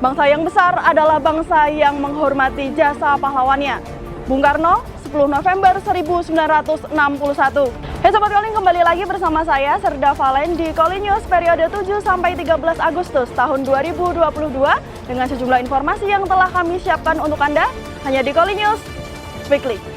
Bangsa yang besar adalah bangsa yang menghormati jasa pahlawannya. Bung Karno, 10 November 1961. Hai Sobat Kolin, kembali lagi bersama saya Serda Valen di Kolin News periode 7 sampai 13 Agustus tahun 2022 dengan sejumlah informasi yang telah kami siapkan untuk Anda hanya di Kolin News Weekly.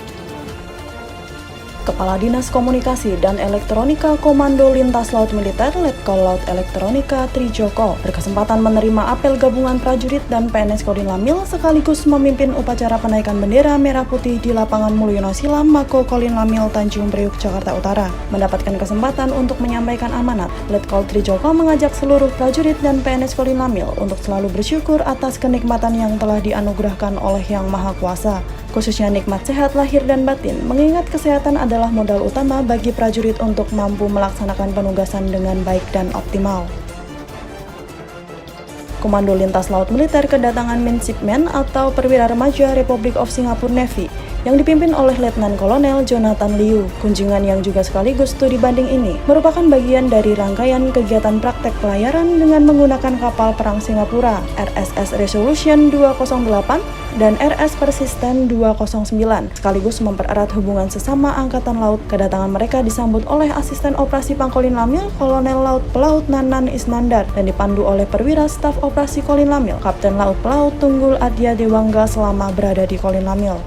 Kepala Dinas Komunikasi dan Elektronika Komando Lintas Laut Militer Letkol Laut Elektronika Trijoko berkesempatan menerima apel gabungan prajurit dan PNS Kodim Lamil sekaligus memimpin upacara penaikan bendera merah putih di lapangan Mulyono Silam, Mako Kodim Lamil, Tanjung Priuk, Jakarta Utara. Mendapatkan kesempatan untuk menyampaikan amanat, Letkol Trijoko mengajak seluruh prajurit dan PNS Kodim Lamil untuk selalu bersyukur atas kenikmatan yang telah dianugerahkan oleh Yang Maha Kuasa, khususnya nikmat sehat lahir dan batin, mengingat kesehatan adalah modal utama bagi prajurit untuk mampu melaksanakan penugasan dengan baik dan optimal. Komando Lintas Laut Militer kedatangan Midshipman atau Perwira Remaja Republic of Singapore Navy yang dipimpin oleh Letnan Kolonel Jonathan Liu. Kunjungan yang juga sekaligus studi banding ini merupakan bagian dari rangkaian kegiatan praktek pelayaran dengan menggunakan kapal perang Singapura RSS Resolution 208 dan RS Persistent 209 sekaligus mempererat hubungan sesama Angkatan Laut. Kedatangan mereka disambut oleh Asisten Operasi Pangkolin Lamil Kolonel Laut Pelaut Nanan Isnandar dan dipandu oleh Perwira Staf Operasi Kolin Lamil Kapten Laut Pelaut Tunggul Adya Dewangga selama berada di Kolin Lamil.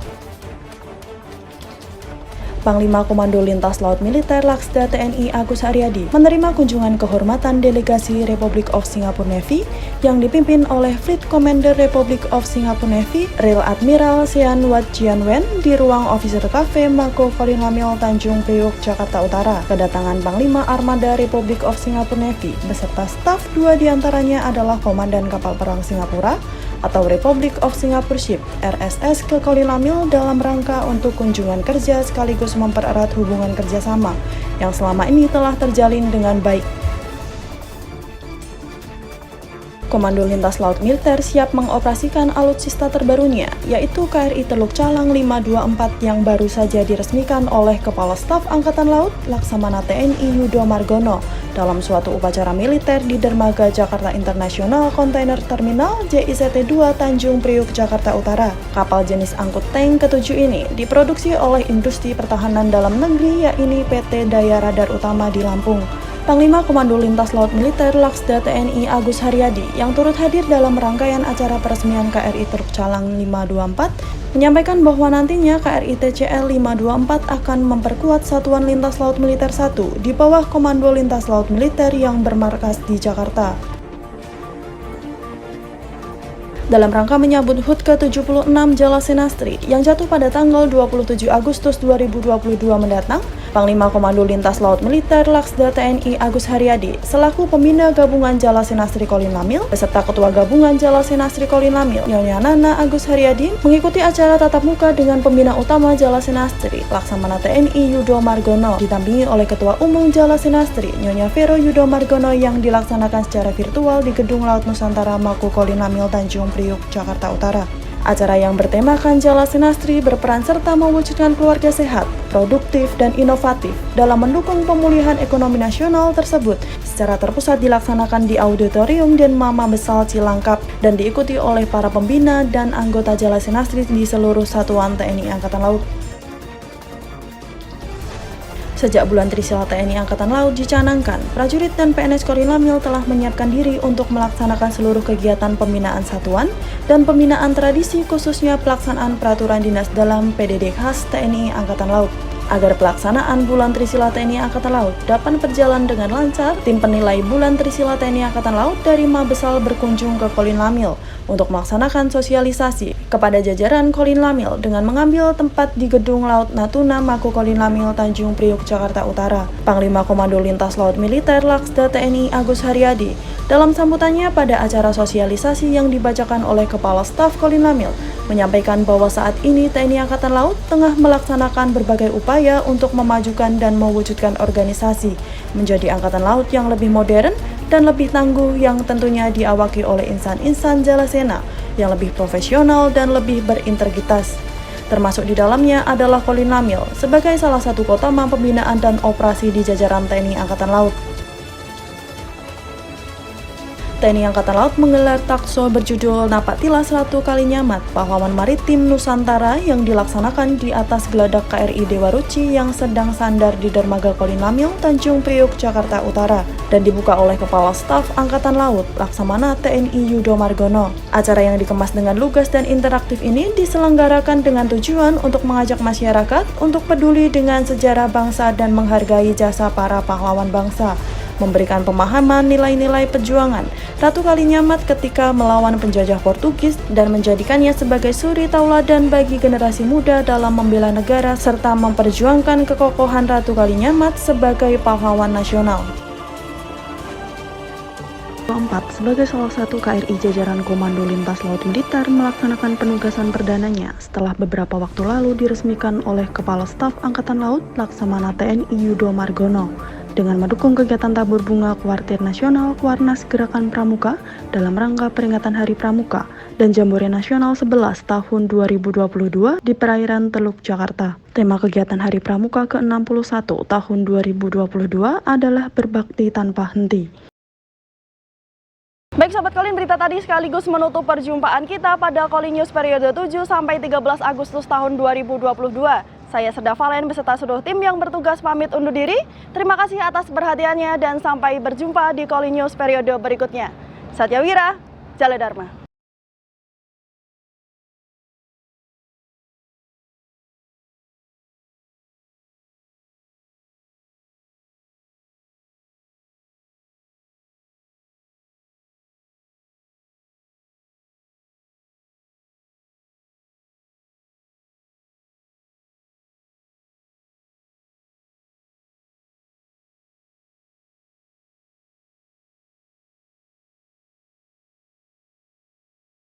Panglima Komando Lintas Laut Militer Laksda TNI Agus Haryadi menerima kunjungan kehormatan delegasi Republic of Singapore Navy yang dipimpin oleh Fleet Commander Republic of Singapore Navy Rear Admiral Sean Wat Jian Wen di ruang Officer Cafe Mako Kolin Lamil, Tanjung Priuk, Jakarta Utara. Kedatangan Panglima Armada Republic of Singapore Navy beserta staf, dua diantaranya adalah Komandan Kapal Perang Singapura atau Republic of Singapore Ship RSS ke Kolin Lamil dalam rangka untuk kunjungan kerja sekaligus mempererat hubungan kerjasama yang selama ini telah terjalin dengan baik. Komando Lintas Laut Militer siap mengoperasikan alutsista terbarunya, yaitu KRI Teluk Calang 524 yang baru saja diresmikan oleh Kepala Staf Angkatan Laut Laksamana TNI Yudo Margono dalam suatu upacara militer di Dermaga Jakarta International Container Terminal JICT-2 Tanjung Priuk, Jakarta Utara. Kapal jenis angkut tank ke-7 ini diproduksi oleh industri pertahanan dalam negeri, yaitu PT Daya Radar Utama di Lampung. Panglima Komando Lintas Laut Militer Laksda TNI Agus Haryadi yang turut hadir dalam rangkaian acara peresmian KRI Teluk Calang 524 menyampaikan bahwa nantinya KRI TCL 524 akan memperkuat Satuan Lintas Laut Militer 1 di bawah Komando Lintas Laut Militer yang bermarkas di Jakarta. Dalam rangka menyambut HUT ke-76 Jala Sinastri yang jatuh pada tanggal 27 Agustus 2022 mendatang, Panglima Komando Lintas Laut Militer Laksda TNI Agus Haryadi selaku Pembina Gabungan Jala Sinastri Kolin Lamil beserta Ketua Gabungan Jala Sinastri Kolin Lamil Nyonya Nana Agus Haryadi mengikuti acara tatap muka dengan Pembina Utama Jala Sinastri Laksamana TNI Yudo Margono didampingi oleh Ketua Umum Jala Sinastri Nyonya Vero Yudo Margono yang dilaksanakan secara virtual di Gedung Laut Nusantara Mako Kolin Lamil, Tanjung Priuk, Jakarta Utara. Acara yang bertemakan Jala Sinastri berperan serta mewujudkan keluarga sehat, produktif, dan inovatif dalam mendukung pemulihan ekonomi nasional tersebut secara terpusat dilaksanakan di Auditorium Den Mama Besal Cilangkap dan diikuti oleh para pembina dan anggota Jala Sinastri di seluruh satuan TNI Angkatan Laut. Sejak bulan Trisila TNI Angkatan Laut dicanangkan, prajurit dan PNS Kolin Lamil telah menyiapkan diri untuk melaksanakan seluruh kegiatan pembinaan satuan dan pembinaan tradisi khususnya pelaksanaan peraturan dinas dalam PDD khas TNI Angkatan Laut. Agar pelaksanaan Bulan Trisila TNI Angkatan Laut dapat berjalan dengan lancar, tim penilai Bulan Trisila TNI Angkatan Laut dari Mabesal berkunjung ke Kolin Lamil untuk melaksanakan sosialisasi kepada jajaran Kolin Lamil dengan mengambil tempat di Gedung Laut Natuna Mako Kolin Lamil, Tanjung Priuk, Jakarta Utara. Panglima Komando Lintas Laut Militer Laksda TNI Agus Haryadi dalam sambutannya pada acara sosialisasi yang dibacakan oleh Kepala Staf Kolin Lamil menyampaikan bahwa saat ini TNI Angkatan Laut tengah melaksanakan berbagai upaya untuk memajukan dan mewujudkan organisasi menjadi Angkatan Laut yang lebih modern dan lebih tangguh yang tentunya diawaki oleh insan-insan Jalasena yang lebih profesional dan lebih berintegritas. Termasuk di dalamnya adalah Kolin Lamil sebagai salah satu kota pembinaan dan operasi di jajaran TNI Angkatan Laut. TNI Angkatan Laut menggelar takso berjudul Napaktilas Ratu Kalinyamat, pahlawan maritim Nusantara yang dilaksanakan di atas geladak KRI Dewa Ruci yang sedang sandar di Dermaga Kolin Lamil, Tanjung Priok, Jakarta Utara, dan dibuka oleh Kepala Staf Angkatan Laut Laksamana TNI Yudo Margono. Acara yang dikemas dengan lugas dan interaktif ini diselenggarakan dengan tujuan untuk mengajak masyarakat untuk peduli dengan sejarah bangsa dan menghargai jasa para pahlawan bangsa, memberikan pemahaman nilai-nilai perjuangan Ratu Kalinyamat ketika melawan penjajah Portugis dan menjadikannya sebagai suri tauladan bagi generasi muda dalam membela negara serta memperjuangkan kekokohan Ratu Kalinyamat sebagai pahlawan nasional. 4. Sebagai salah satu KRI jajaran Komando Lintas Laut Militer melaksanakan penugasan perdananya setelah beberapa waktu lalu diresmikan oleh Kepala Staf Angkatan Laut Laksamana TNI Yudo Margono dengan mendukung kegiatan tabur bunga Kuartir Nasional Kuarnas Gerakan Pramuka dalam rangka peringatan Hari Pramuka dan Jambore Nasional 11 tahun 2022 di perairan Teluk Jakarta. Tema kegiatan Hari Pramuka ke-61 tahun 2022 adalah berbakti tanpa henti. Baik Sobat Kolin, berita tadi sekaligus menutup perjumpaan kita pada Kolin News periode 7 sampai 13 Agustus tahun 2022. Saya Serda Valen beserta seluruh tim yang bertugas pamit undur diri. Terima kasih atas perhatiannya dan sampai berjumpa di Kolin News periode berikutnya. Satya Wira, Jala Dharma.